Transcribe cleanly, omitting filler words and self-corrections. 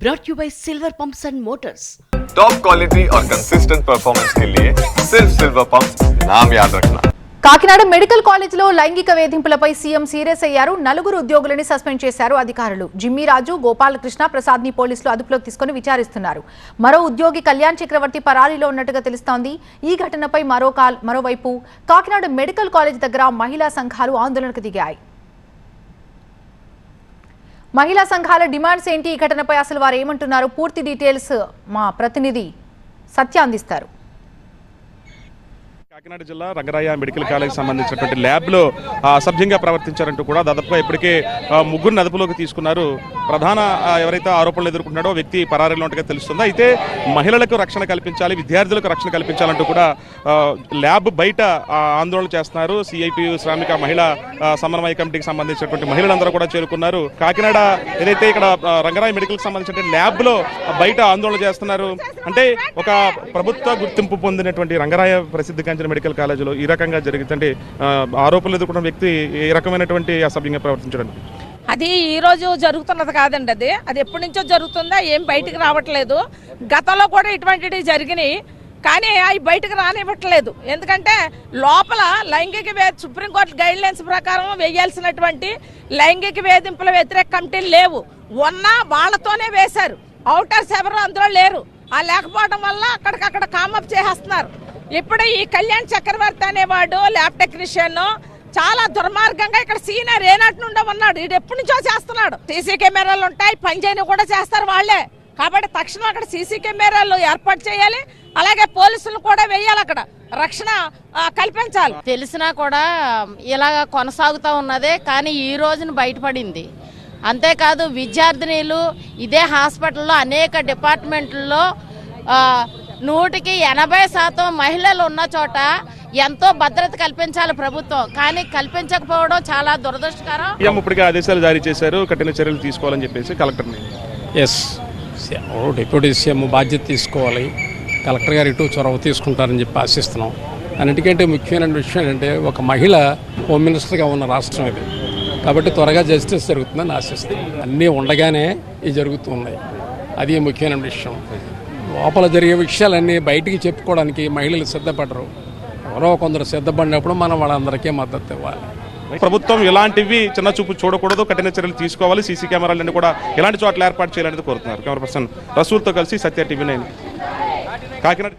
brought you by Silver Pumps and Motors. Top quality और consistent performance के लिए सिर्फ सिल्वर पंप्स नाम याद रखना। కాకినాడ మెడికల్ కాలేజీలో లైంగిక వేధింపులపై సీఎం సీరియస్ అయ్యారు. నలుగురు ఉద్యోగులని సస్పెండ్ చేశారు అధికారులు. జిమ్మిరాజు, గోపాలకృష్ణ ప్రసాద్ ని పోలీసులు అదుపులోకి తీసుకుని విచారిస్తున్నారు. మరో ఉద్యోగి కళ్యాణ్ చక్రవర్తి పరారీలో ఉన్నట్టుగా తెలుస్తోంది. ఈ ఘటనపై మరోవైపు కాకినాడ మెడికల్ కాలేజ్ దగ్గర మహిళా సంఘాలు ఆందోళనకు దిగాయి. మహిళా సంఘాల డిమాండ్స్ ఏంటి, ఈ ఘటనపై అసలు వారు ఏమంటున్నారు, పూర్తి డీటెయిల్స్ మా ప్రతినిధి సత్య అందిస్తారు. కాకినాడ జిల్లా రంగరాయ మెడికల్ కాలేజ్ సంబంధించినటువంటి ల్యాబ్లో అసభ్యంగా ప్రవర్తించారంటూ కూడా దాదాపుగా ఇప్పటికే ముగ్గురిని అదుపులోకి తీసుకున్నారు. ప్రధాన ఎవరైతే ఆరోపణలు ఎదుర్కొంటున్నాడో వ్యక్తి పరారీలో ఉన్నట్టుగా తెలుస్తుంది. అయితే మహిళలకు రక్షణ కల్పించాలి, విద్యార్థులకు రక్షణ కల్పించాలంటూ కూడా ల్యాబ్ బయట ఆందోళన చేస్తున్నారు. సిఐటియు శ్రామిక మహిళా సమన్వయ కమిటీకి సంబంధించినటువంటి మహిళలందరూ కూడా చేరుకున్నారు. కాకినాడ ఏదైతే ఇక్కడ రంగరాయ మెడికల్కి సంబంధించిన ల్యాబ్లో బయట ఆందోళన చేస్తున్నారు. అంటే ఒక ప్రభుత్వ గుర్తింపు పొందినటువంటి రంగరాయ ప్రసిద్ధిగాంచిన మెడికల్ కాలేజీలో ఈ రకంగా జరుగుతుంటే ఆరోపణలు ఎదుర్కొన్న వ్యక్తి ఏ రకమైనటువంటి అసభ్యంగా ప్రవర్తించడానికి అది ఈ రోజు జరుగుతున్నది కాదండి. అది ఎప్పటి నుంచో జరుగుతుందా, ఏం బయటకు రావట్లేదు. గతంలో కూడా ఇటువంటివి జరిగినాయి, కానీ అవి బయటకు రానివ్వట్లేదు. ఎందుకంటే లోపల లైంగిక సుప్రీంకోర్టు గైడ్ లైన్స్ ప్రకారం వేయాల్సినటువంటి లైంగిక వేధింపుల వ్యతిరేక కమిటీలు లేవు. ఉన్నా వాళ్ళతోనే వేశారు. అవుటర్స్ ఎవరు అందులో లేరు. ఆ లేకపోవడం వల్ల అక్కడికక్కడ కామప్ చేసేస్తున్నారు. ఇప్పుడు ఈ కళ్యాణ్ చక్రవర్తి అనేవాడు ల్యాబ్ టెక్నీషియన్ చాలా దుర్మార్గంగా ఇక్కడ సీనియర్ ఏనాటి నుండో ఉన్నాడు. ఇది ఎప్పటి నుంచో చేస్తున్నాడు. సీసీ కెమెరాలు ఉంటాయి, పనిచేయని కూడా చేస్తారు వాళ్ళే. కాబట్టి తక్షణం అక్కడ సీసీ కెమెరాలు ఏర్పాటు చేయాలి. అలాగే పోలీసులు కూడా వేయాలి, అక్కడ రక్షణ కల్పించాలి. తెలిసినా కూడా ఇలాగ కొనసాగుతూ ఉన్నదే, కానీ ఈ రోజున బయటపడింది. అంతేకాదు విద్యార్థినీలు ఇదే హాస్పిటల్లో అనేక డిపార్ట్మెంట్లలో 100% మహిళలు ఉన్న చోట ఎంతో భద్రత కల్పించాలి ప్రభుత్వం, కానీ కల్పించకపోవడం చాలా దురదృష్టకరం. ఇప్పటికే ఆదేశాలు జారీ చేశారు, కఠిన చర్యలు తీసుకోవాలని చెప్పేసి కలెక్టర్ని. డిప్యూటీ సీఎం బాధ్యత తీసుకోవాలి, కలెక్టర్ గారు ఇటు చొరవ తీసుకుంటారని చెప్పి ఆశిస్తున్నాం. అన్నిటికంటే ముఖ్యమైన విషయం ఏంటంటే ఒక మహిళ హోమ్ మినిస్టర్గా ఉన్న రాష్ట్రం ఇది, కాబట్టి త్వరగా జస్టిస్ జరుగుతుందని ఆశిస్తాం. అన్నీ ఉండగానే ఇవి జరుగుతూ ఉన్నాయి, అది ముఖ్యమైన విషయం. లోపల జరిగే విషయాలన్నీ బయటికి చెప్పుకోవడానికి మహిళలు సిద్ధపడరు. ఎవరో కొందరు సిద్ధపడినప్పుడు మనం వాళ్ళందరికీ మద్దతు ఇవ్వాలి. ప్రభుత్వం ఇలాంటివి చిన్న చూపు చూడకూడదు, కఠిన చర్యలు తీసుకోవాలి. సీసీ కెమెరాలన్నీ కూడా ఇలాంటి చోట్ల ఏర్పాటు చేయాలని కోరుతున్నారు. కెమెరా పర్సన్ రసూల్తో కలిసి సత్య TV9 కాకినాడ.